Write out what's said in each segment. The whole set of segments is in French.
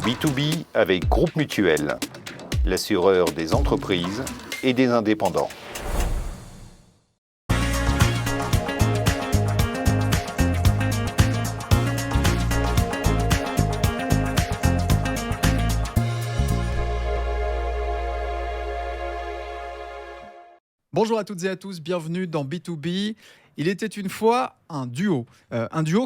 B2B avec Groupe Mutuel, l'assureur des entreprises et des indépendants. Bonjour à toutes et à tous, bienvenue dans B2B. Il était une fois un duo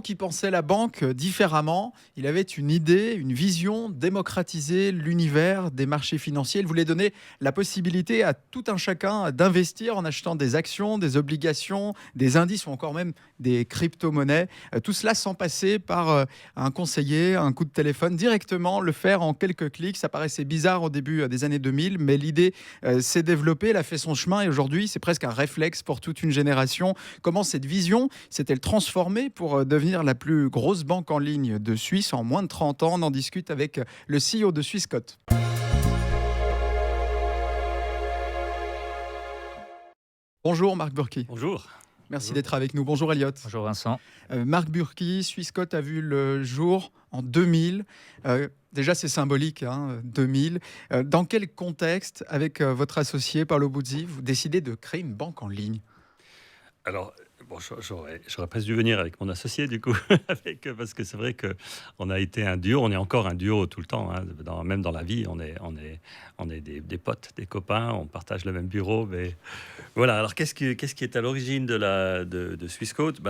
qui pensait la banque différemment. Il avait une idée, une vision, démocratiser l'univers des marchés financiers. Il voulait donner la possibilité à tout un chacun d'investir en achetant des actions, des obligations, des indices ou encore même des crypto-monnaies. Tout cela sans passer par un conseiller, un coup de téléphone, directement le faire en quelques clics. Ça paraissait bizarre au début des années 2000, mais l'idée s'est développée, elle a fait son chemin et aujourd'hui c'est presque un réflexe pour toute une génération. Comment cette vision s'est-elle transformée pour devenir la plus grosse banque en ligne de Suisse en moins de 30 ans? On en discute avec le CEO de Swissquote. Bonjour Marc Burki. Bonjour. Merci Bonjour. d'être avec nous. Bonjour Elliot. Bonjour Vincent. Marc Burki, Swissquote a vu le jour en 2000. Déjà, c'est symbolique, 2000. Dans quel contexte, avec votre associé Paolo Buzzi, vous décidez de créer une banque en ligne? Alors, bon, j'aurais presque dû venir avec mon associé, du coup, parce que c'est vrai qu'on a été un duo, on est encore un duo tout le temps, même dans la vie, on est des potes, des copains, on partage le même bureau. Mais voilà, alors qu'est-ce qui est à l'origine de Swissquote?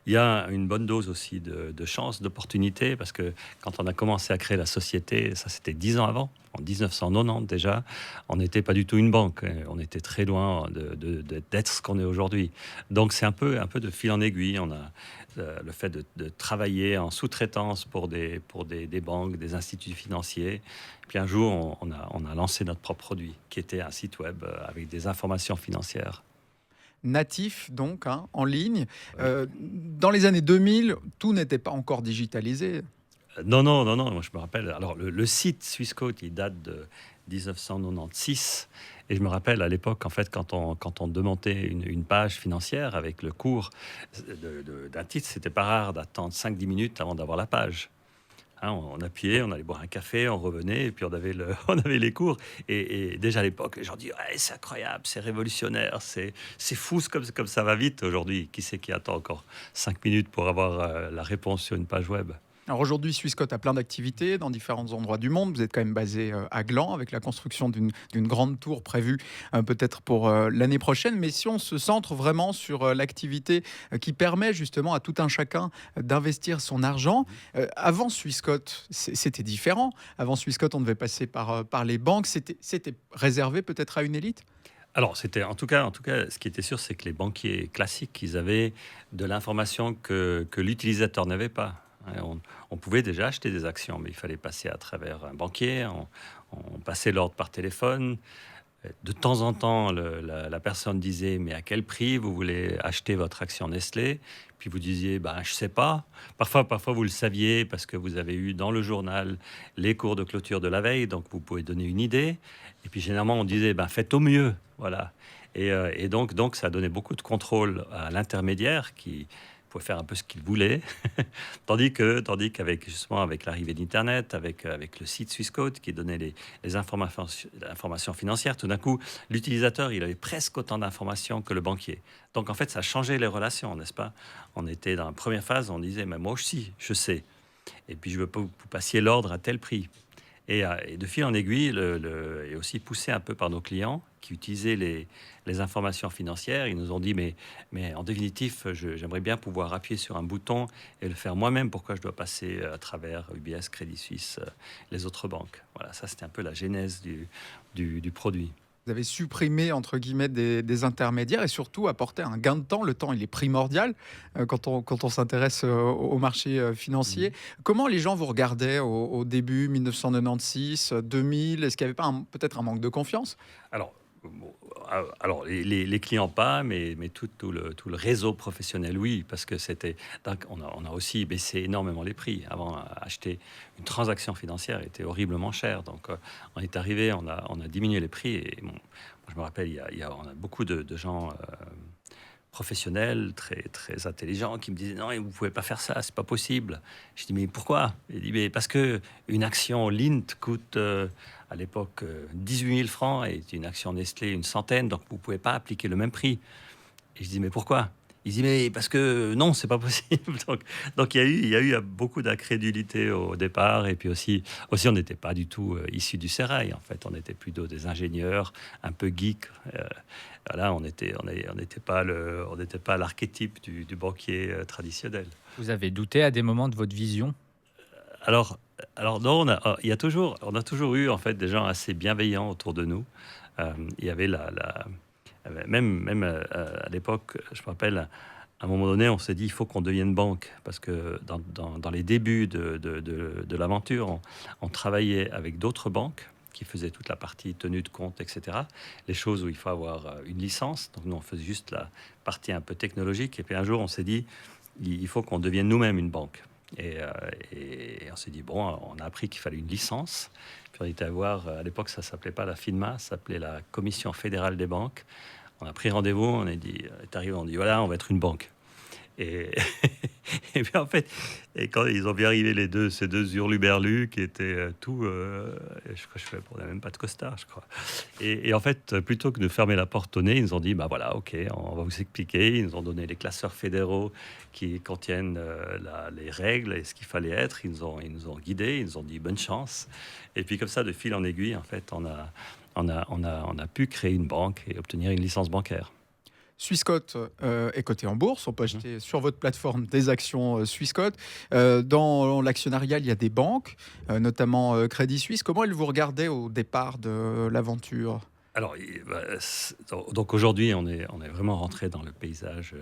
Il y a une bonne dose aussi de chance, d'opportunité, parce que quand on a commencé à créer la société, ça c'était 10 ans avant, en 1990 déjà, on n'était pas du tout une banque, on était très loin d'être ce qu'on est aujourd'hui. Donc c'est un peu de fil en aiguille. On a le fait de travailler en sous-traitance pour des banques, des instituts financiers. Puis un jour, on a lancé notre propre produit, qui était un site web avec des informations financières. Natif, donc, en ligne. Dans les années 2000, tout n'était pas encore digitalisé. Non, moi je me rappelle. Alors le site Swissquote, il date de 1996. Et je me rappelle à l'époque, en fait, quand on demandait une page financière avec le cours d'un titre, c'était pas rare d'attendre 5-10 minutes avant d'avoir la page. On appuyait, on allait boire un café, on revenait, et puis on avait les cours. Et déjà à l'époque, les gens disaient ouais, c'est incroyable, c'est révolutionnaire, c'est fou comme ça va vite aujourd'hui. Qui c'est qui attend encore 5 minutes pour avoir la réponse sur une page web? Alors aujourd'hui, Swissquote a plein d'activités dans différents endroits du monde. Vous êtes quand même basé à Gland avec la construction d'une grande tour prévue peut-être pour l'année prochaine. Mais si on se centre vraiment sur l'activité qui permet justement à tout un chacun d'investir son argent, avant Swissquote, c'était différent. Avant Swissquote, on devait passer par les banques. C'était réservé peut-être à une élite? Alors, c'était en tout cas, ce qui était sûr, c'est que les banquiers classiques, ils avaient de l'information que l'utilisateur n'avait pas. On pouvait déjà acheter des actions, mais il fallait passer à travers un banquier, on passait l'ordre par téléphone. De temps en temps, la personne disait « mais à quel prix vous voulez acheter votre action Nestlé ?» Puis vous disiez « je ne sais pas ». Parfois, vous le saviez parce que vous avez eu dans le journal les cours de clôture de la veille, donc vous pouvez donner une idée. Et puis généralement, on disait « faites au mieux ». Voilà. Et donc, ça donnait beaucoup de contrôle à l'intermédiaire qui pouvait faire un peu ce qu'il voulait, tandis qu'avec justement avec l'arrivée d'Internet, avec le site Swissquote qui donnait les informations financières, tout d'un coup, l'utilisateur, il avait presque autant d'informations que le banquier. Donc en fait, ça changeait les relations, n'est-ce pas? On était dans la première phase, on disait, mais moi aussi, je sais. Et puis je veux pas que vous passiez l'ordre à tel prix. Et de fil en aiguille, et aussi poussé un peu par nos clients qui utilisaient les informations financières, ils nous ont dit mais en définitif, j'aimerais bien pouvoir appuyer sur un bouton et le faire moi-même. Pourquoi je dois passer à travers UBS, Crédit Suisse, les autres banques? Voilà, ça c'était un peu la genèse du produit. Vous avez supprimé, entre guillemets, des intermédiaires et surtout apporté un gain de temps. Le temps, il est primordial quand on s'intéresse au marché financier. Comment les gens vous regardaient au début, 1996, 2000? Est-ce qu'il n'y avait pas peut-être un manque de confiance? Alors les clients pas, mais tout le réseau professionnel, oui, parce que on a aussi baissé énormément les prix. Avant, acheter une transaction financière était horriblement cher. Donc, on est arrivé, on a diminué les prix. Et bon, je me rappelle, on a beaucoup de gens professionnels, très, très intelligents, qui me disaient non, vous ne pouvez pas faire ça, c'est pas possible. Je dis mais pourquoi? Il dit mais parce que une action Lindt coûte à l'époque 18 000 francs et une action Nestlé une centaine, donc vous ne pouvez pas appliquer le même prix. Et je dis mais pourquoi? Il dit mais parce que non, c'est pas possible. Donc il y a eu beaucoup d'incrédulité au départ, et puis aussi on n'était pas du tout issus du sérail. En fait, on était plutôt des ingénieurs un peu geeks. Voilà, on n'était pas l'archétype du banquier traditionnel. Vous avez douté à des moments de votre vision? Alors, non, on a toujours eu en fait des gens assez bienveillants autour de nous. Il y avait même à l'époque, je me rappelle, à un moment donné, on s'est dit il faut qu'on devienne banque, parce que dans les débuts de l'aventure, on travaillait avec d'autres banques qui faisaient toute la partie tenue de compte, etc. Les choses où il faut avoir une licence. Donc nous, on faisait juste la partie un peu technologique. Et puis un jour, on s'est dit il faut qu'on devienne nous-mêmes une banque. Et on s'est dit, bon, on a appris qu'il fallait une licence. Puis on était à voir, à l'époque, ça ne s'appelait pas la FINMA, ça s'appelait la Commission fédérale des banques. On a pris rendez-vous, on est arrivé, on dit, voilà, on va être une banque. Et, et puis en fait, et quand ils ont vu arriver ces deux hurluberlus qui étaient je crois que on n'avait même pas de costard, je crois. Et en fait, plutôt que de fermer la porte au nez, ils nous ont dit, bah voilà, ok, on va vous expliquer. Ils nous ont donné les classeurs fédéraux qui contiennent les règles et ce qu'il fallait être. Ils nous ont guidés, ils nous ont dit bonne chance. Et puis comme ça, de fil en aiguille, en fait, on a pu créer une banque et obtenir une licence bancaire. Swissquote est coté en bourse. On peut acheter sur votre plateforme des actions Swissquote. Dans l'actionnariat, il y a des banques, notamment Crédit Suisse. Comment elles vous regardaient au départ de l'aventure? Alors, donc aujourd'hui, on est vraiment rentré dans le paysage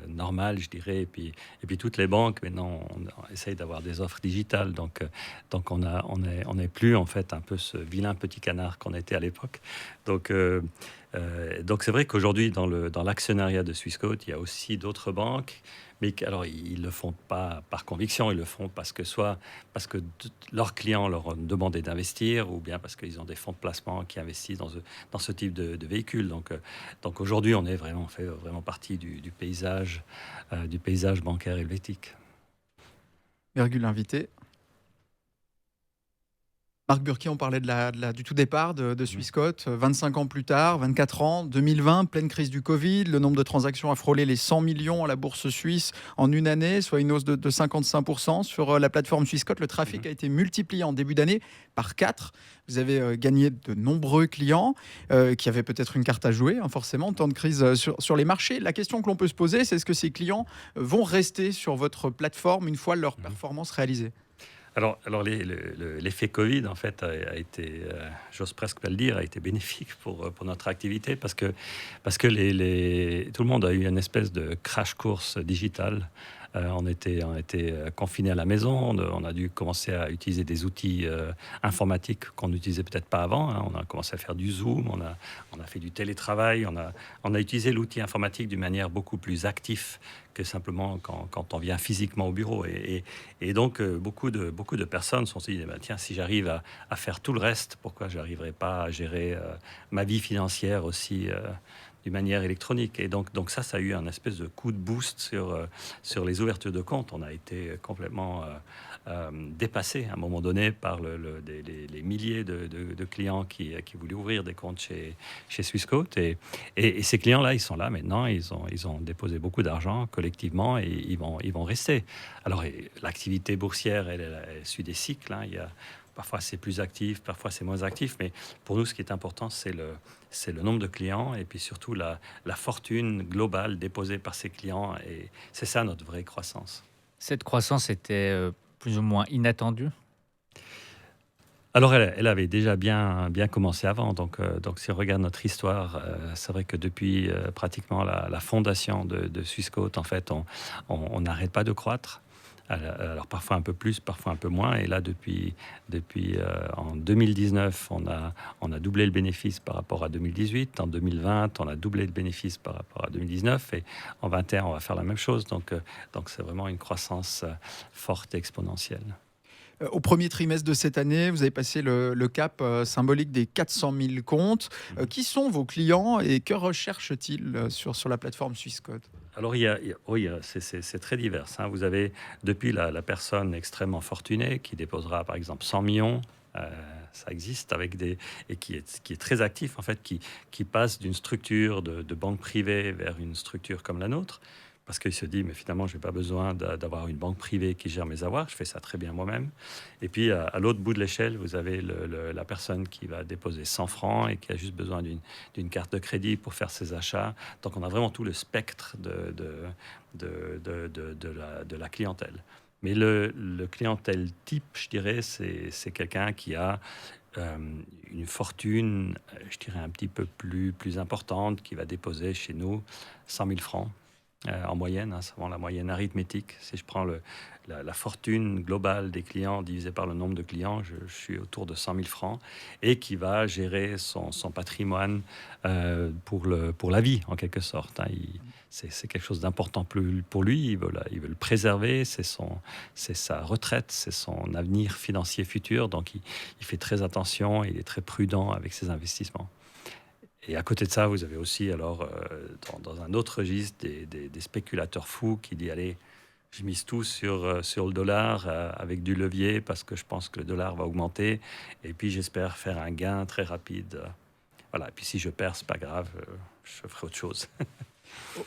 normal, je dirais. Et puis toutes les banques, maintenant, on essaye d'avoir des offres digitales. Donc on n'est plus, en fait, un peu ce vilain petit canard qu'on était à l'époque. Donc c'est vrai qu'aujourd'hui, dans l'actionnariat de Swissquote, il y a aussi d'autres banques. Mais alors, ils ne le font pas par conviction, ils le font parce que leurs clients leur ont demandé d'investir, ou bien parce qu'ils ont des fonds de placement qui investissent dans ce type de véhicule. Donc aujourd'hui, on fait vraiment partie du paysage bancaire helvétique. Virgule invité. Marc Burki, on parlait du tout départ de Swissquote. 25 ans plus tard, 24 ans, 2020, pleine crise du Covid. Le nombre de transactions a frôlé les 100 millions à la bourse suisse en une année, soit une hausse de 55%. Sur la plateforme Swissquote, le trafic a été multiplié en début d'année par 4. Vous avez gagné de nombreux clients qui avaient peut-être une carte à jouer, forcément, en temps de crise sur les marchés. La question que l'on peut se poser, c'est est-ce que ces clients vont rester sur votre plateforme une fois leur performance réalisée? Alors l'effet Covid, en fait, a été, j'ose presque pas le dire, a été bénéfique pour notre activité, parce que tout le monde a eu une espèce de crash course digitale. On était confinés à la maison, on a dû commencer à utiliser des outils informatiques qu'on n'utilisait peut-être pas avant. On a commencé à faire du Zoom, on a fait du télétravail, on a utilisé l'outil informatique d'une manière beaucoup plus active que simplement quand on vient physiquement au bureau. Et donc, beaucoup de personnes se sont dit, tiens, si j'arrive à faire tout le reste, pourquoi je n'arriverai pas à gérer ma vie financière aussi d'une manière électronique? Et donc ça a eu un espèce de coup de boost sur les ouvertures de compte. On a été complètement dépassé à un moment donné par les milliers de clients qui voulaient ouvrir des comptes chez Swissquote. Et ces clients-là, ils sont là maintenant. Ils ont déposé beaucoup d'argent collectivement, et ils vont rester. Alors, l'activité boursière, elle suit des cycles. Parfois, c'est plus actif, parfois, c'est moins actif. Mais pour nous, ce qui est important, c'est le nombre de clients, et puis surtout la fortune globale déposée par ces clients. Et c'est ça notre vraie croissance. Cette croissance était plus ou moins inattendue? Alors, elle avait déjà bien commencé avant. Donc, si on regarde notre histoire, c'est vrai que depuis pratiquement la fondation de Swissquote, en fait, on n'arrête pas de croître. Alors parfois un peu plus, parfois un peu moins. Et là, depuis en 2019, on a doublé le bénéfice par rapport à 2018. En 2020, on a doublé le bénéfice par rapport à 2019. Et en 2021, on va faire la même chose. Donc c'est vraiment une croissance forte et exponentielle. Au premier trimestre de cette année, vous avez passé le cap symbolique des 400 000 comptes. Qui sont vos clients et que recherchent-ils sur la plateforme Swissquote? Alors, oui, c'est très divers, hein. Vous avez depuis la personne extrêmement fortunée qui déposera par exemple 100 millions, ça existe, et qui est très actif en fait, qui passe d'une structure de banque privée vers une structure comme la nôtre, parce qu'il se dit, mais finalement, je n'ai pas besoin d'avoir une banque privée qui gère mes avoirs, je fais ça très bien moi-même. Et puis, à l'autre bout de l'échelle, vous avez la personne qui va déposer 100 francs et qui a juste besoin d'une carte de crédit pour faire ses achats. Donc, on a vraiment tout le spectre de la clientèle. Mais le clientèle type, je dirais, c'est quelqu'un qui a une fortune, je dirais, un petit peu plus importante, qui va déposer chez nous 100 000 francs. En moyenne, hein, c'est vraiment la moyenne arithmétique. Si je prends la fortune globale des clients divisée par le nombre de clients, je suis autour de 100 000 francs, et qui va gérer son patrimoine pour la vie, en quelque sorte, hein. C'est quelque chose d'important pour lui. Il veut le préserver. C'est sa retraite, c'est son avenir financier futur. Donc, il fait très attention. Il est très prudent avec ses investissements. Et à côté de ça, vous avez aussi, alors, dans un autre registre, des spéculateurs fous qui disent, allez, je mise tout sur le dollar avec du levier parce que je pense que le dollar va augmenter. Et puis, j'espère faire un gain très rapide. Voilà. Et puis, si je perds, c'est pas grave, je ferai autre chose.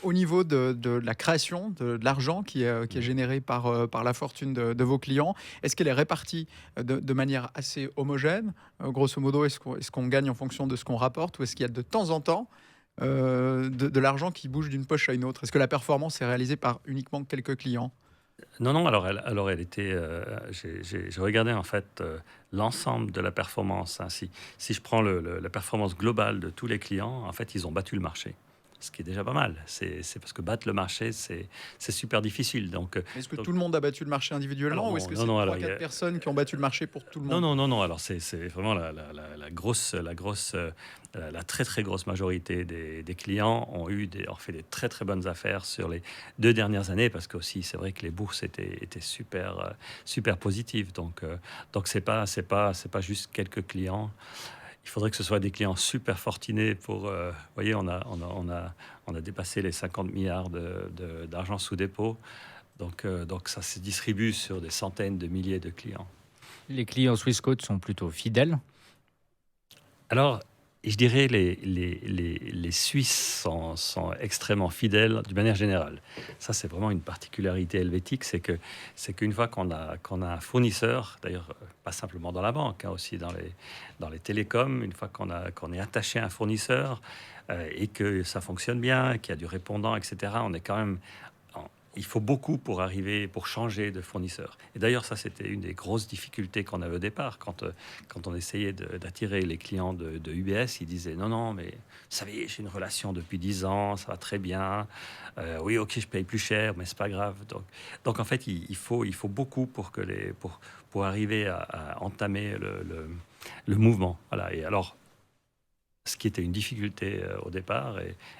Au niveau de la création de l'argent qui est généré par la fortune de vos clients, est-ce qu'elle est répartie de manière assez homogène? Grosso modo, est-ce qu'on gagne en fonction de ce qu'on rapporte, ou est-ce qu'il y a de temps en temps de l'argent qui bouge d'une poche à une autre? Est-ce que la performance est réalisée par uniquement quelques clients? Non, alors elle était. J'ai regardé en fait l'ensemble de la performance, hein. Si je prends la performance globale de tous les clients, en fait, ils ont battu le marché. Ce qui est déjà pas mal. C'est parce que battre le marché, c'est super difficile. Donc, Est-ce que tout le monde a battu le marché individuellement, alors ou est-ce que non, c'est non, alors, 3-4 personnes qui ont battu le marché pour tout le monde? non. Alors, c'est vraiment la très très grosse majorité des clients ont fait des très très bonnes affaires sur les 2 dernières années, parce que aussi c'est vrai que les bourses étaient super positives. Donc c'est pas juste quelques clients. Il faudrait que ce soit des clients super fortunés pour. Vous voyez, on a dépassé les 50 milliards d'argent sous dépôt. Donc ça se distribue sur des centaines de milliers de clients. Les clients Swissquote sont plutôt fidèles. Alors, je dirais les Suisses sont extrêmement fidèles d'une manière générale. Ça, c'est vraiment une particularité helvétique, c'est qu'une fois qu'on a un fournisseur, d'ailleurs pas simplement dans la banque, hein, aussi dans les télécoms, une fois qu'on est attaché à un fournisseur et que ça fonctionne bien, qu'il y a du répondant, etc., on est quand même. Il faut beaucoup pour changer de fournisseur. Et d'ailleurs, ça, c'était une des grosses difficultés qu'on avait au départ. Quand on essayait d'attirer les clients de UBS, ils disaient, non, mais vous savez, j'ai une relation depuis 10 ans, ça va très bien. Oui, ok, je paye plus cher, mais c'est pas grave. Donc en fait, il faut beaucoup pour arriver à entamer le mouvement. Voilà. Et alors, ce qui était une difficulté au départ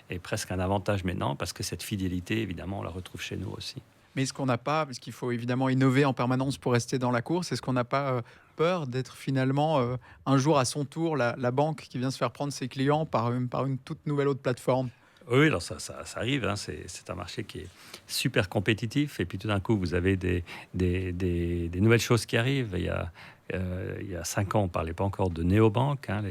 est presque un avantage maintenant, parce que cette fidélité, évidemment, on la retrouve chez nous aussi. Mais est-ce qu'on n'a pas, parce qu'il faut évidemment innover en permanence pour rester dans la course, est-ce qu'on n'a pas peur d'être finalement un jour à son tour la banque qui vient se faire prendre ses clients par une toute nouvelle autre plateforme? Oui, alors ça arrive, hein. C'est un marché qui est super compétitif, et puis tout d'un coup, vous avez des nouvelles choses qui arrivent. Il y a 5 ans, on ne parlait pas encore de néobanque, hein,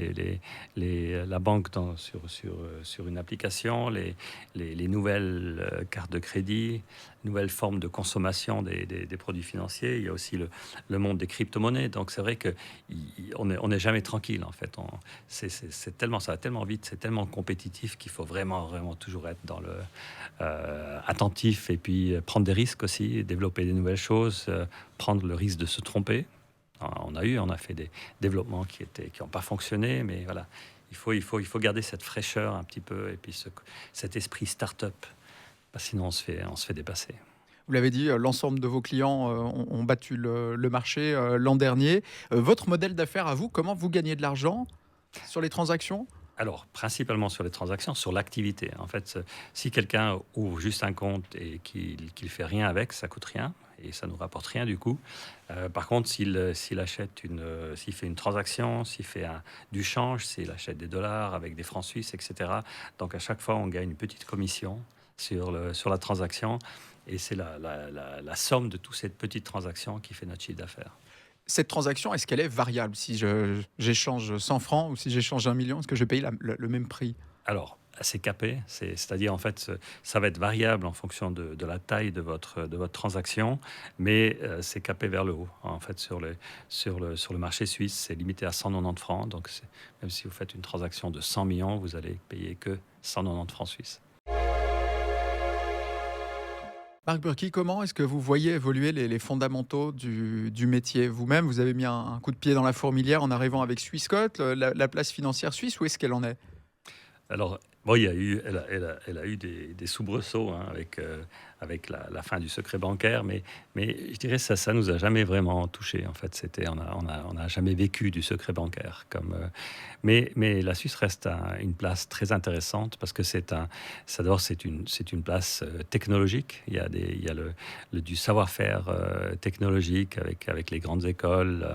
la banque sur une application, les nouvelles cartes de crédit, nouvelles formes de consommation des produits financiers. Il y a aussi le monde des crypto-monnaies. Donc c'est vrai qu'on n'est jamais tranquille, en fait. Ça va tellement vite, c'est tellement compétitif qu'il faut vraiment, vraiment toujours être dans attentif, et puis prendre des risques aussi, développer des nouvelles choses, prendre le risque de se tromper. On a fait des développements qui n'ont pas fonctionné, mais voilà, il faut garder cette fraîcheur un petit peu, et puis cet esprit start-up, parce que sinon on se fait dépasser. Vous l'avez dit, l'ensemble de vos clients ont battu le marché l'an dernier. Votre modèle d'affaires à vous, comment vous gagnez de l'argent sur les transactions? Alors, principalement sur les transactions, sur l'activité. En fait, si quelqu'un ouvre juste un compte et qu'il ne fait rien avec, ça coûte rien. et ça nous rapporte rien du coup. Par contre, s'il fait une transaction, s'il fait du change, s'il achète des dollars avec des francs suisses, etc. Donc à chaque fois, on gagne une petite commission sur la transaction, et c'est la somme de toutes ces petites transactions qui fait notre chiffre d'affaires. Cette transaction, est-ce qu'elle est variable? Si j'échange 100 francs ou si j'échange 1 million, est-ce que je vais payer le même prix? Alors, c'est capé, c'est-à-dire en fait, ça va être variable en fonction de la taille de votre transaction, mais c'est capé vers le haut. En fait, sur le marché suisse, c'est limité à 190 francs. Donc, même si vous faites une transaction de 100 millions, vous allez payer que 190 francs suisses. Marc Burki, comment est-ce que vous voyez évoluer les fondamentaux du métier? Vous-même, vous avez mis un coup de pied dans la fourmilière en arrivant avec Swissquote, la place financière suisse, où est-ce qu'elle en est? Alors, bon, elle a eu des soubresauts, hein, avec la fin du secret bancaire, mais je dirais que ça nous a jamais vraiment touché. En fait, on n'a jamais vécu du secret bancaire. Mais la Suisse reste une place très intéressante parce que c'est une place technologique. Il y a du savoir-faire technologique avec les grandes écoles.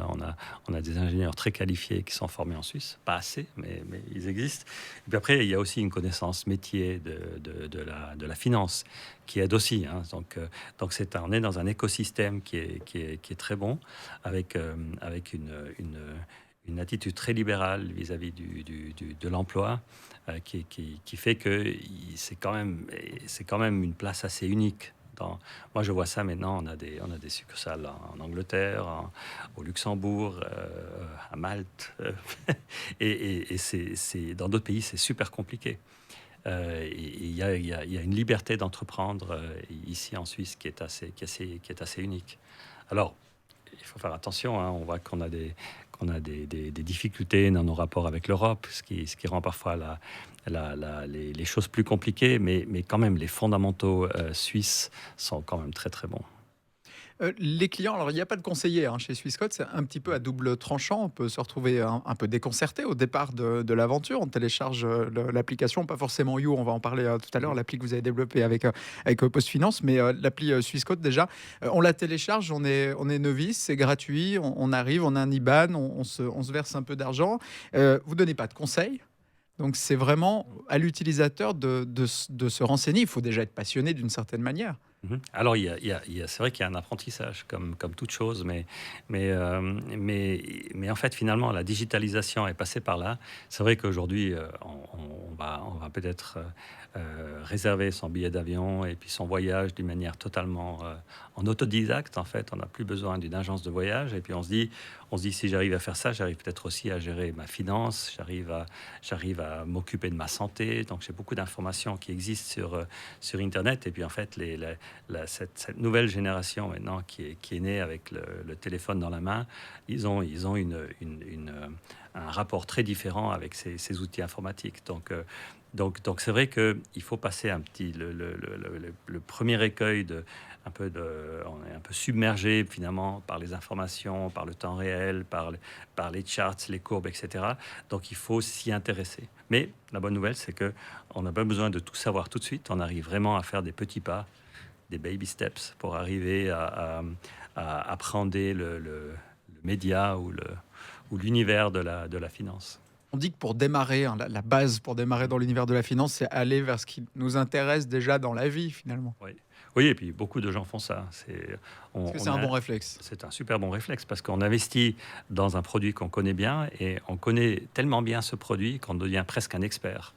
On a des ingénieurs très qualifiés qui sont formés en Suisse. Pas assez, mais ils existent. Et puis après, il y a aussi une connaissance métier de la finance qui aide aussi, hein. Donc on est dans un écosystème qui est très bon, avec une attitude très libérale vis-à-vis de l'emploi, qui fait que c'est quand même une place assez unique. Moi, je vois ça maintenant. On a des succursales en Angleterre, au Luxembourg, à Malte, et dans d'autres pays, c'est super compliqué. Il y a une liberté d'entreprendre ici en Suisse qui est assez unique. Alors, il faut faire attention, hein. On voit qu'on a des difficultés dans nos rapports avec l'Europe, ce qui rend parfois les choses plus compliquées, mais quand même, les fondamentaux suisses sont quand même très, très bons. Les clients, alors il n'y a pas de conseiller chez Swissquote, c'est un petit peu à double tranchant. On peut se retrouver un peu déconcerté au départ de l'aventure. On télécharge l'application, pas forcément You, on va en parler tout à l'heure, l'appli que vous avez développée avec PostFinance, mais l'appli Swissquote déjà, on la télécharge, on est novice, c'est gratuit, on arrive, on a un IBAN, on se verse un peu d'argent. Vous ne donnez pas de conseils. Donc c'est vraiment à l'utilisateur de se renseigner. Il faut déjà être passionné d'une certaine manière. Alors, c'est vrai qu'il y a un apprentissage, comme toute chose, mais en fait, finalement, la digitalisation est passée par là. C'est vrai qu'aujourd'hui, on va peut-être réserver son billet d'avion et puis son voyage d'une manière totalement en autodidacte. En fait, on n'a plus besoin d'une agence de voyage. Et puis, on se dit, si j'arrive à faire ça, j'arrive peut-être aussi à gérer ma finance, j'arrive à m'occuper de ma santé. Donc, j'ai beaucoup d'informations qui existent sur Internet. Et puis, en fait, cette nouvelle génération maintenant qui est née avec le téléphone dans la main, ils ont un rapport très différent avec ces outils informatiques. Donc c'est vrai qu'il faut passer le premier écueil on est un peu submergé finalement par les informations, par le temps réel, par les charts, les courbes, etc. Donc il faut s'y intéresser. Mais la bonne nouvelle, c'est qu'on n'a pas besoin de tout savoir tout de suite. On arrive vraiment à faire des petits pas, des baby steps pour arriver à appréhender le média ou l'univers de la finance. On dit que pour démarrer, la base pour démarrer dans l'univers de la finance, c'est aller vers ce qui nous intéresse déjà dans la vie, finalement. Oui, et puis beaucoup de gens font ça. Est-ce que c'est un bon réflexe? C'est un super bon réflexe parce qu'on investit dans un produit qu'on connaît bien et on connaît tellement bien ce produit qu'on devient presque un expert.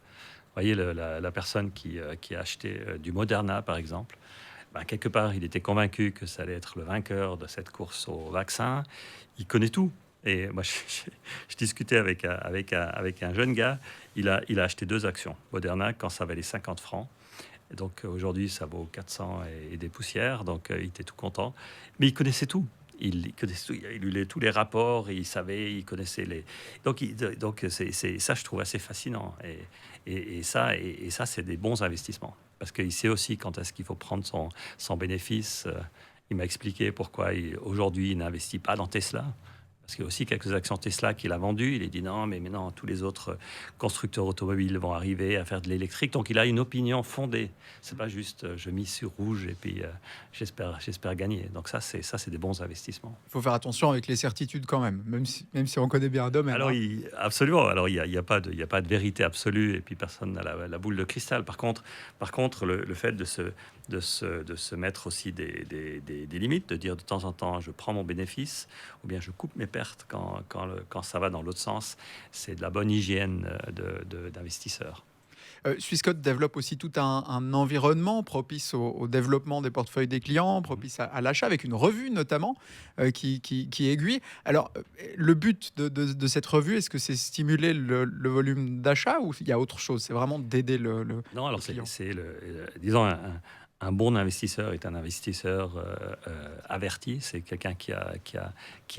Vous voyez, la personne qui a acheté du Moderna, par exemple, quelque part, il était convaincu que ça allait être le vainqueur de cette course au vaccin. Il connaît tout. Et moi, je discutais avec un jeune gars. Il a acheté 2 actions Moderna quand ça valait 50 francs. Et donc aujourd'hui, ça vaut 400 et des poussières. Donc il était tout content. Mais il connaissait tout. Il connaissait tout. Il lisait tous les rapports. Il savait, il connaissait les. Donc c'est ça, je trouve assez fascinant. Et ça, c'est des bons investissements. Parce qu'il sait aussi quand est-ce qu'il faut prendre son bénéfice. Il m'a expliqué pourquoi aujourd'hui il n'investit pas dans Tesla. Parce qu'il y a aussi quelques actions Tesla qu'il a vendues. Il a dit non, mais maintenant tous les autres constructeurs automobiles vont arriver à faire de l'électrique. Donc il a une opinion fondée. C'est pas juste je mise sur rouge et puis j'espère gagner. Donc ça c'est des bons investissements. Il faut faire attention avec les certitudes quand même si on connaît bien un domaine. Alors, hein. absolument. Alors, il y a pas de vérité absolue et puis personne n'a la boule de cristal. Par contre, le fait de se mettre aussi des limites, de dire de temps en temps, je prends mon bénéfice ou bien je coupe mes pertes quand ça va dans l'autre sens, c'est de la bonne hygiène d'investisseur. Swissquote développe aussi tout un environnement propice au développement des portefeuilles des clients, propice à l'achat, avec une revue notamment qui aiguille. Alors, le but de cette revue, est-ce que c'est stimuler le volume d'achat ou il y a autre chose? C'est vraiment d'aider le Non, alors le client. disons, un bon investisseur est un investisseur averti. C'est quelqu'un qui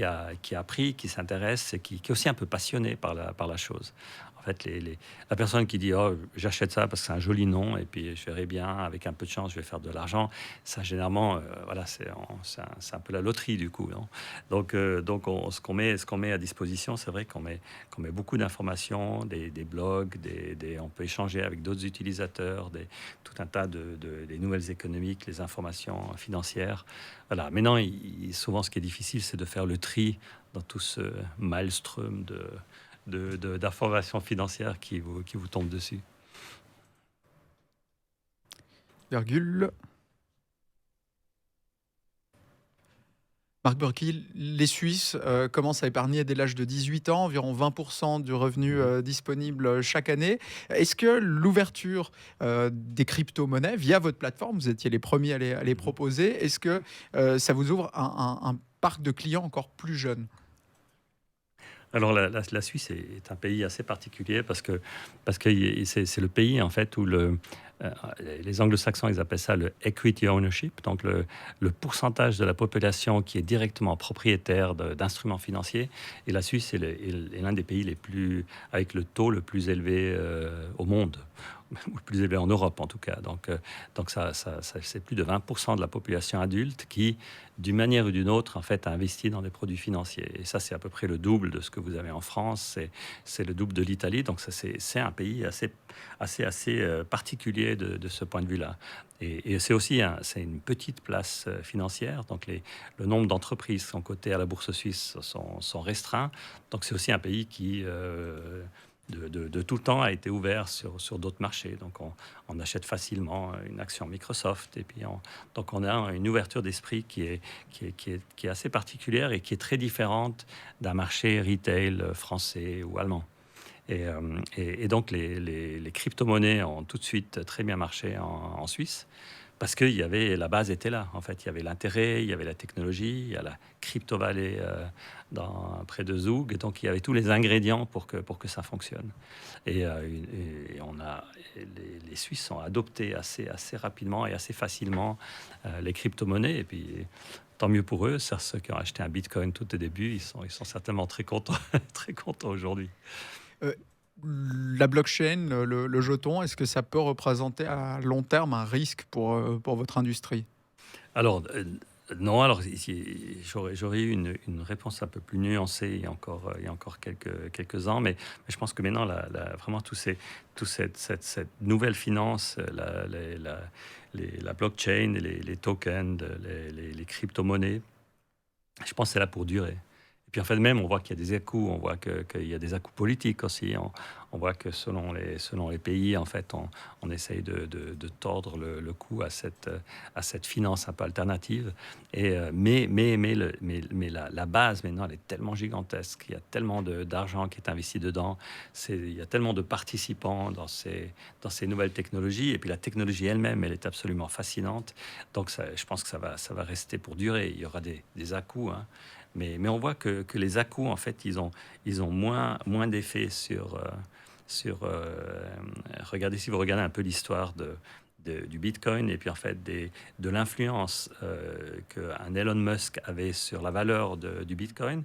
a appris, qui s'intéresse et qui est aussi un peu passionné par la chose. En fait, la personne qui dit oh, j'achète ça parce que c'est un joli nom et puis je verrai bien, avec un peu de chance, je vais faire de l'argent. Ça, généralement, voilà, c'est un peu la loterie du coup. Non donc, ce qu'on met à disposition, c'est vrai qu'on met beaucoup d'informations, des blogs, on peut échanger avec d'autres utilisateurs, tout un tas des nouvelles économiques, les informations financières. Voilà. Maintenant, souvent, ce qui est difficile, c'est de faire le tri dans tout ce maelstrom d'informations financières qui vous tombent dessus. Virgule. Marc Burki, les Suisses commencent à épargner dès l'âge de 18 ans, environ 20% du revenu disponible chaque année. Est-ce que l'ouverture des crypto-monnaies via votre plateforme, vous étiez les premiers à les proposer, est-ce que ça vous ouvre un parc de clients encore plus jeune? Alors la Suisse est un pays assez particulier parce que c'est le pays en fait où les anglo-saxons ils appellent ça le equity ownership, donc le pourcentage de la population qui est directement propriétaire d'instruments financiers. Et la Suisse est l'un des pays avec le taux le plus élevé au monde, ou le plus élevé en Europe en tout cas. Donc ça c'est plus de 20% de la population adulte qui, d'une manière ou d'une autre, en fait, a investi dans des produits financiers. Et ça, c'est à peu près le double de ce que vous avez en France. C'est le double de l'Italie. Donc ça, c'est un pays assez particulier de ce point de vue-là. Et c'est aussi c'est une petite place financière. Donc le nombre d'entreprises qui sont cotées à la bourse suisse sont restreints. Donc c'est aussi un pays qui de tout temps a été ouvert sur d'autres marchés. Donc on achète facilement une action Microsoft et puis donc on a une ouverture d'esprit qui est assez particulière et qui est très différente d'un marché retail français ou allemand. Et donc les crypto-monnaies ont tout de suite très bien marché en Suisse. Parce que la base était là, en fait. Il y avait l'intérêt, il y avait la technologie, il y a la crypto-vallée près de Zug. Et donc, il y avait tous les ingrédients pour que ça fonctionne. Et les Suisses ont adopté assez rapidement et assez facilement les crypto-monnaies. Et puis, tant mieux pour eux. Ceux qui ont acheté un Bitcoin tout au début, ils sont certainement très contents, très contents aujourd'hui. La blockchain, le jeton, est-ce que ça peut représenter à long terme un risque pour votre industrie? Alors, non, alors j'aurais eu une réponse un peu plus nuancée il y a encore quelques ans, mais je pense que maintenant, vraiment, cette nouvelle finance, la blockchain, les tokens, les crypto-monnaies, je pense que c'est là pour durer. Et puis en fait même, on voit qu'il y a des à-coups, on voit qu'il y a des à-coups politiques aussi. On voit que selon les pays, en fait, on essaye de tordre le cou à cette finance un peu alternative. Mais la base maintenant, elle est tellement gigantesque. Il y a tellement d'argent qui est investi dedans. Il y a tellement de participants dans ces nouvelles technologies. Et puis la technologie elle-même, elle est absolument fascinante. Donc je pense que ça va rester pour durer. Il y aura des à-coups, hein. Mais on voit que les à-coups, en fait, ils ont moins d'effet sur regardez, si vous regardez un peu l'histoire du Bitcoin et puis en fait de l'influence qu'un Elon Musk avait sur la valeur du Bitcoin.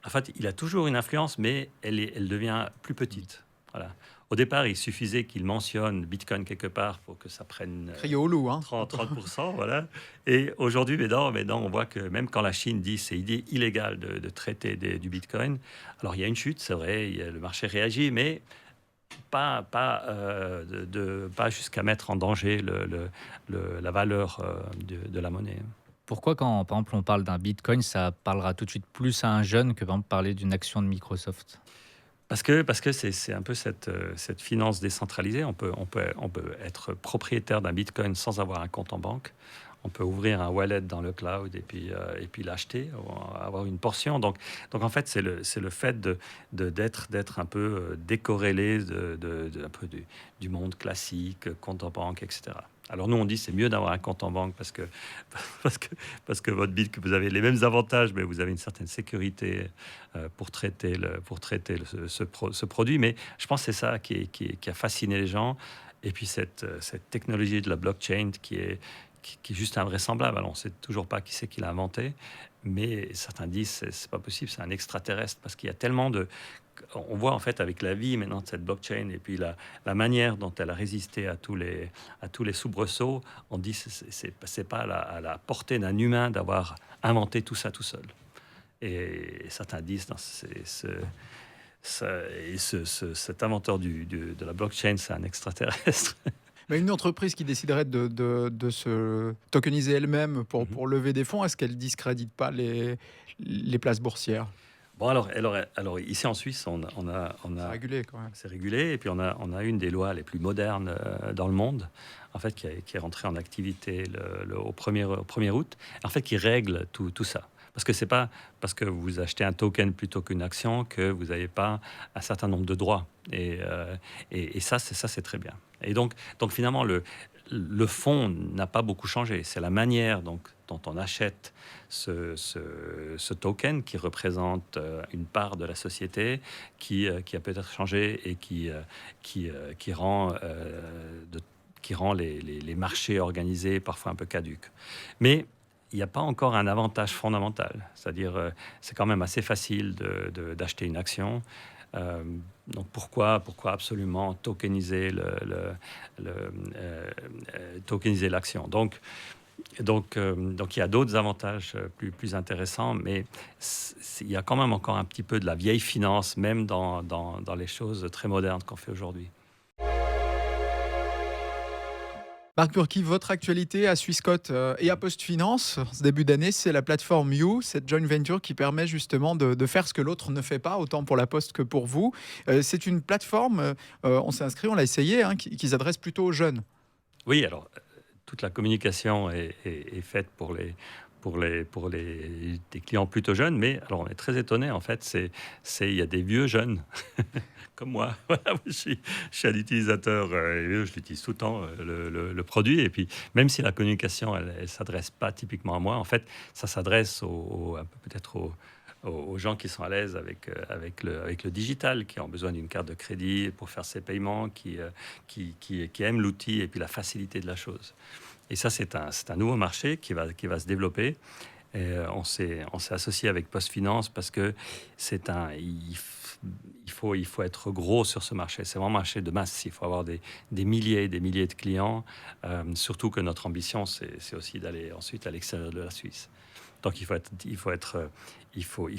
En fait, il a toujours une influence, mais elle devient plus petite. Voilà. Au départ, il suffisait qu'il mentionne Bitcoin quelque part pour que ça prenne Crier au loup, hein. 30%. Voilà. Et aujourd'hui, maintenant, on voit que même quand la Chine dit que c'est illégal de traiter du Bitcoin, alors il y a une chute, c'est vrai, le marché réagit, mais pas jusqu'à mettre en danger la valeur de la monnaie. Pourquoi quand, par exemple, on parle d'un Bitcoin, ça parlera tout de suite plus à un jeune que, par exemple, parler d'une action de Microsoft? Parce que c'est un peu cette finance décentralisée. On peut être propriétaire d'un Bitcoin sans avoir un compte en banque. On peut ouvrir un wallet dans le cloud et puis l'acheter, avoir une portion. Donc en fait, c'est le fait d'être un peu décorrélé un peu du monde classique, compte en banque, etc. Alors nous, on dit c'est mieux d'avoir un compte en banque parce que votre Bitcoin, vous avez les mêmes avantages, mais vous avez une certaine sécurité pour traiter ce produit. Mais je pense que c'est ça qui a fasciné les gens. Et puis cette technologie de la blockchain qui est juste invraisemblable. Alors on ne sait toujours pas qui c'est qui l'a inventé, mais certains disent c'est pas possible, c'est un extraterrestre, parce qu'il y a tellement de... On voit en fait avec la vie maintenant de cette blockchain et puis la manière dont elle a résisté à tous les soubresauts, on dit c'est pas à la portée d'un humain d'avoir inventé tout ça tout seul. Et certains disent non, cet inventeur de la blockchain, c'est un extraterrestre. Mais une entreprise qui déciderait de se tokeniser elle-même pour lever des fonds, est-ce qu'elle ne discrédite pas les places boursières? Bon, alors ici en Suisse, on a C'est régulé quand même. c'est régulé, et puis on a une des lois les plus modernes dans le monde, en fait, qui est rentrée en activité au 1er août, en fait, qui règle tout ça. Parce que c'est pas parce que vous achetez un token plutôt qu'une action que vous n'avez pas un certain nombre de droits. Et ça, c'est très bien. Et donc finalement, le fond n'a pas beaucoup changé. C'est la manière dont on achète ce token qui représente une part de la société qui a peut-être changé et qui rend les marchés organisés parfois un peu caduques. Mais il n'y a pas encore un avantage fondamental. C'est-à-dire, c'est quand même assez facile d'acheter une action. Donc pourquoi absolument tokeniser tokeniser l'action? Donc il y a d'autres avantages plus intéressants, mais il y a quand même encore un petit peu de la vieille finance, même dans les choses très modernes qu'on fait aujourd'hui. Marc Burki, votre actualité à Swissquote et à PostFinance, ce début d'année, c'est la plateforme You, cette joint venture qui permet justement de faire ce que l'autre ne fait pas, autant pour la Poste que pour vous. C'est une plateforme, on s'est inscrit, on l'a essayé, hein, qui s'adresse plutôt aux jeunes. Oui, alors toute la communication est faite pour des clients plutôt jeunes, mais alors on est très étonné en fait, il y a des vieux jeunes comme moi. Voilà, je suis un utilisateur et je l'utilise tout le temps le produit, et puis même si la communication elle s'adresse pas typiquement à moi, en fait ça s'adresse peut-être aux gens qui sont à l'aise avec le digital, qui ont besoin d'une carte de crédit pour faire ses paiements, qui aiment l'outil et puis la facilité de la chose. Et ça, c'est un nouveau marché qui va se développer. Et on s'est associé avec PostFinance parce que il faut être gros sur ce marché. C'est vraiment un marché de masse. Il faut avoir des milliers et des milliers de clients. Surtout que notre ambition, c'est aussi d'aller ensuite à l'extérieur de la Suisse. Donc il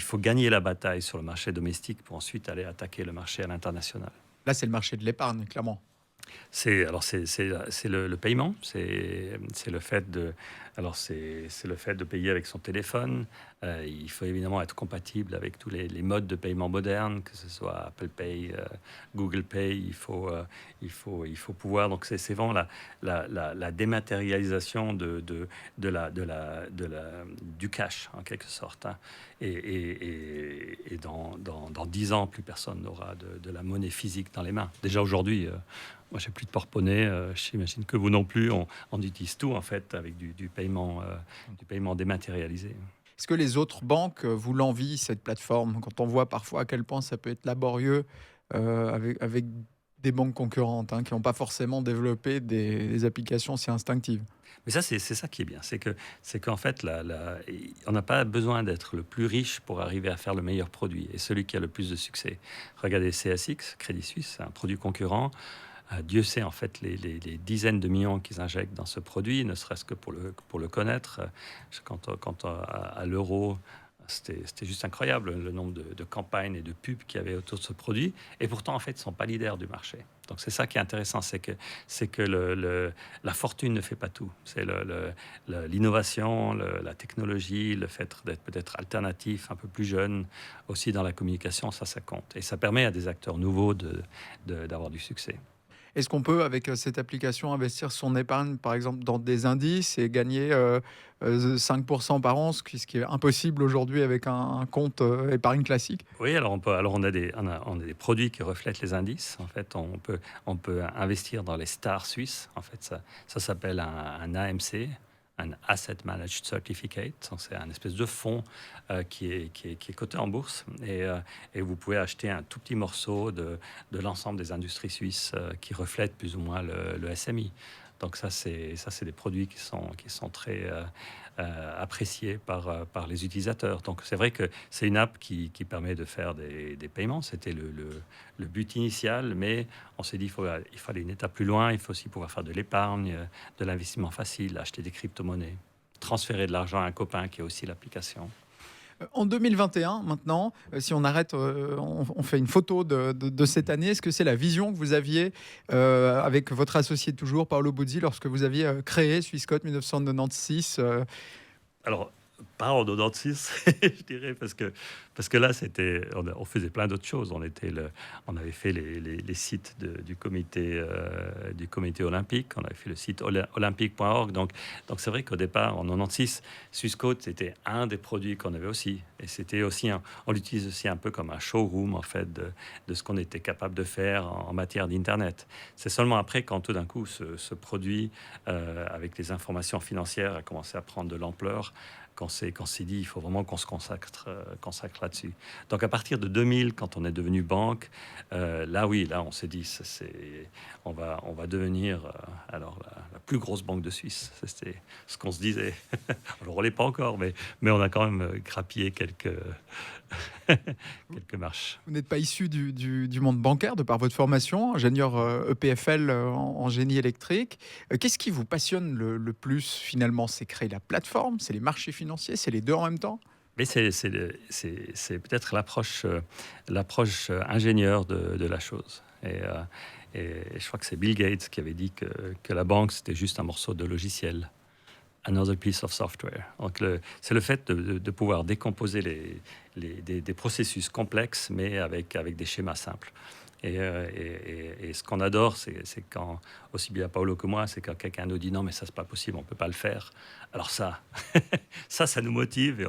faut gagner la bataille sur le marché domestique pour ensuite aller attaquer le marché à l'international. Là, c'est le marché de l'épargne, clairement. C'est le paiement, c'est le fait de payer avec son téléphone. Il faut évidemment être compatible avec tous les modes de paiement modernes, que ce soit Apple Pay, Google Pay. Il faut pouvoir. Donc c'est vraiment la dématérialisation du cash en quelque sorte. Hein. Et dans 10 ans, plus personne n'aura de la monnaie physique dans les mains. Déjà aujourd'hui. Moi, j'ai plus de porte-monnaie. J'imagine que vous non plus. On utilise tout en fait avec du paiement dématérialisé. Est-ce que les autres banques vous l'envient, cette plateforme, quand on voit parfois à quel point ça peut être laborieux avec des banques concurrentes qui n'ont pas forcément développé des applications si instinctives. Mais ça, c'est ça qui est bien. C'est qu'en fait, on n'a pas besoin d'être le plus riche pour arriver à faire le meilleur produit et celui qui a le plus de succès. Regardez CSX, Crédit Suisse, c'est un produit concurrent. Dieu sait en fait les dizaines de millions qu'ils injectent dans ce produit, ne serait-ce que pour le connaître. Quant à l'euro, c'était juste incroyable le nombre de campagnes et de pubs qu'il y avait autour de ce produit. Et pourtant, en fait, ils ne sont pas leaders du marché. Donc c'est ça qui est intéressant, c'est que la fortune ne fait pas tout. C'est l'innovation, la technologie, le fait d'être peut-être alternatif, un peu plus jeune, aussi dans la communication, ça compte. Et ça permet à des acteurs nouveaux d'avoir du succès. Est-ce qu'on peut, avec cette application, investir son épargne, par exemple, dans des indices et gagner 5% par an, ce qui est impossible aujourd'hui avec un compte épargne classique? Oui, alors on a des produits qui reflètent les indices. En fait, on peut investir dans les stars suisses. En fait, ça s'appelle un AMC, un Asset Managed Certificate. Donc, c'est un espèce de fonds qui est coté en bourse. Et vous pouvez acheter un tout petit morceau de l'ensemble des industries suisses qui reflètent plus ou moins le SMI. Donc ça, c'est des produits qui sont très appréciés par les utilisateurs. Donc c'est vrai que c'est une app qui permet de faire des paiements. C'était le but initial, mais on s'est dit il fallait une étape plus loin. Il faut aussi pouvoir faire de l'épargne, de l'investissement facile, acheter des crypto-monnaies, transférer de l'argent à un copain qui a aussi l'application. En 2021, maintenant, si on arrête, on fait une photo de cette année, est-ce que c'est la vision que vous aviez avec votre associé toujours, Paolo Buzzi, lorsque vous aviez créé Swissquote 1996 Alors, pas en 96, je dirais, parce que là, on faisait plein d'autres choses. On avait fait les sites du comité olympique, on avait fait le site olympique.org. Donc c'est vrai qu'au départ, en 96, Swissquote, c'était un des produits qu'on avait aussi. Et c'était aussi, on l'utilise aussi un peu comme un showroom, en fait, de ce qu'on était capable de faire en matière d'Internet. C'est seulement après, quand tout d'un coup, ce produit, avec les informations financières, a commencé à prendre de l'ampleur, qu'on s'est dit il faut vraiment qu'on se consacre là-dessus. Donc à partir de 2000, quand on est devenu banque, là on s'est dit on va devenir la plus grosse banque de Suisse. C'était ce qu'on se disait. Alors on l'est pas encore, mais on a quand même grappillé quelques marches. Vous n'êtes pas issu du monde bancaire de par votre formation, ingénieur EPFL en génie électrique. Qu'est-ce qui vous passionne le plus finalement? C'est créer la plateforme, c'est les marchés financiers, c'est les deux en même temps? Mais c'est peut-être l'approche ingénieure de la chose. Et je crois que c'est Bill Gates qui avait dit que la banque, c'était juste un morceau de logiciel. Another piece of software. Donc c'est le fait de pouvoir décomposer des processus complexes, mais avec des schémas simples. Et ce qu'on adore, c'est quand, aussi bien Paolo que moi, c'est quand quelqu'un nous dit non, mais ça, c'est pas possible, on peut pas le faire. Alors ça nous motive et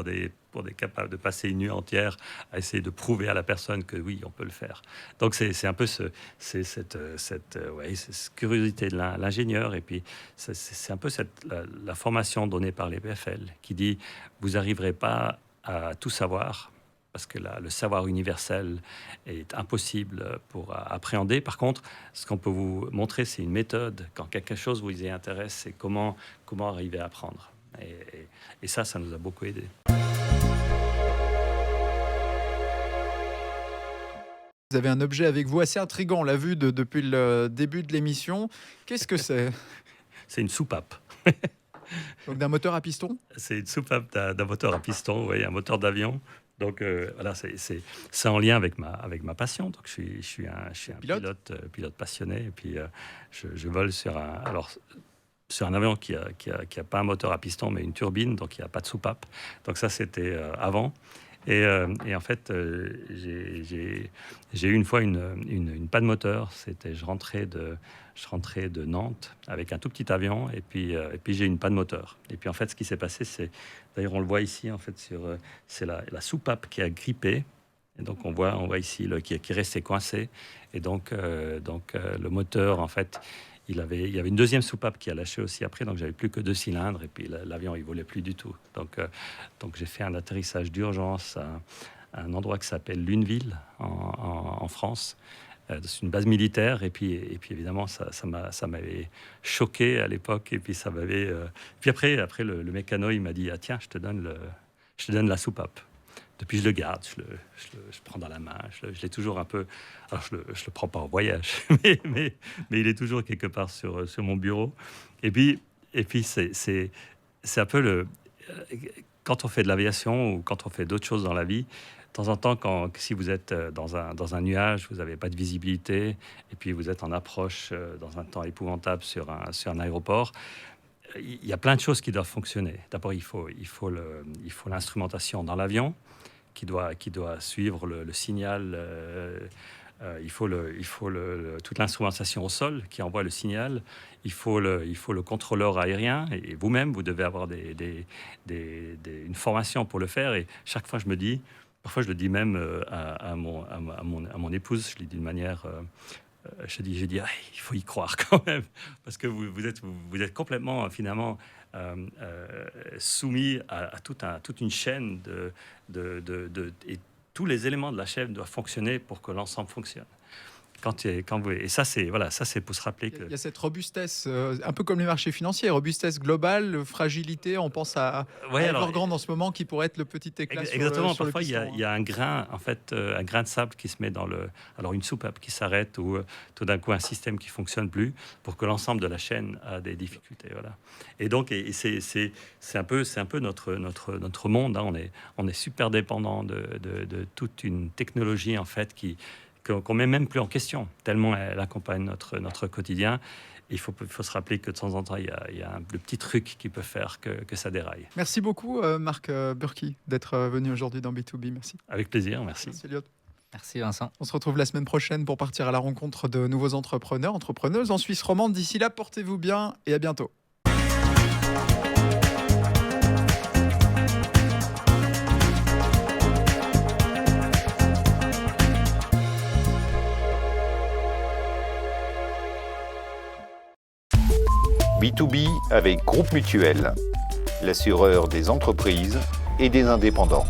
on est capable de passer une nuit entière à essayer de prouver à la personne que oui, on peut le faire. Donc c'est un peu cette curiosité de l'ingénieur, et puis c'est un peu la formation donnée par les PFL qui dit vous n'arriverez pas à tout savoir, parce que le savoir universel est impossible pour appréhender. Par contre, ce qu'on peut vous montrer, c'est une méthode. Quand quelque chose vous y intéresse, c'est comment arriver à apprendre. Et ça nous a beaucoup aidé. Vous avez un objet avec vous assez intriguant, on l'a vu depuis le début de l'émission. Qu'est-ce que c'est? C'est une soupape. Donc d'un moteur à piston? C'est une soupape d'un moteur à piston, oui, un moteur d'avion. Donc voilà, c'est en lien avec ma passion. Donc je suis un pilote passionné, et puis je vole sur un avion qui a pas un moteur à piston mais une turbine, donc il n'y a pas de soupape. Donc ça, c'était avant. Et en fait, j'ai eu une fois une panne moteur. Je rentrais de Nantes avec un tout petit avion, et puis j'ai eu une panne moteur. Et puis en fait, ce qui s'est passé, d'ailleurs on le voit ici, en fait, c'est la soupape qui a grippé. Et donc on voit ici qui est resté coincé. Et donc le moteur, en fait, il y avait une deuxième soupape qui a lâché aussi après, donc j'avais plus que 2 cylindres, et puis l'avion il volait plus du tout. Donc j'ai fait un atterrissage d'urgence à un endroit qui s'appelle Lunéville en France, C'est une base militaire. Et puis évidemment, ça m'avait choqué à l'époque. Et puis ça m'avait. Puis après le mécano, il m'a dit ah, tiens, je te donne la soupape. Depuis, je le garde, je prends dans la main, je l'ai toujours un peu. Alors, je le prends pas en voyage, mais il est toujours quelque part sur mon bureau. Et puis c'est un peu quand on fait de l'aviation ou quand on fait d'autres choses dans la vie, de temps en temps, si vous êtes dans un nuage, vous n'avez pas de visibilité, et puis vous êtes en approche dans un temps épouvantable sur un aéroport. Il y a plein de choses qui doivent fonctionner. D'abord, il faut l'instrumentation dans l'avion qui doit suivre le signal. Il faut toute l'instrumentation au sol qui envoie le signal. Il faut le contrôleur aérien. Et vous-même, vous devez avoir une formation pour le faire. Et chaque fois, je me dis, parfois je le dis même à mon épouse, je lui dis d'une manière... je dis il faut y croire quand même, parce que vous êtes complètement finalement soumis à toute une chaîne et tous les éléments de la chaîne doivent fonctionner pour que l'ensemble fonctionne. Et ça c'est pour se rappeler que il y a cette robustesse, un peu comme les marchés financiers, robustesse globale, fragilité. On pense à Evergrande en ce moment qui pourrait être le petit éclat. Exactement. Sur Parfois le piston, il y a un grain un grain de sable qui se met alors une soupape qui s'arrête ou tout d'un coup un système qui fonctionne plus pour que l'ensemble de la chaîne a des difficultés. Voilà. Et donc c'est un peu notre monde. Hein. On est super dépendant de toute une technologie en fait qu'on met même plus en question, tellement elle accompagne notre quotidien. Il faut se rappeler que de temps en temps, il y a le petit truc qui peut faire que ça déraille. Merci beaucoup, Marc Burki, d'être venu aujourd'hui dans B2B. Merci. Avec plaisir, merci. Merci, Elliot. Merci Vincent. On se retrouve la semaine prochaine pour partir à la rencontre de nouveaux entrepreneurs, entrepreneuses en Suisse romande. D'ici là, portez-vous bien et à bientôt. B2B avec Groupe Mutuel, l'assureur des entreprises et des indépendants.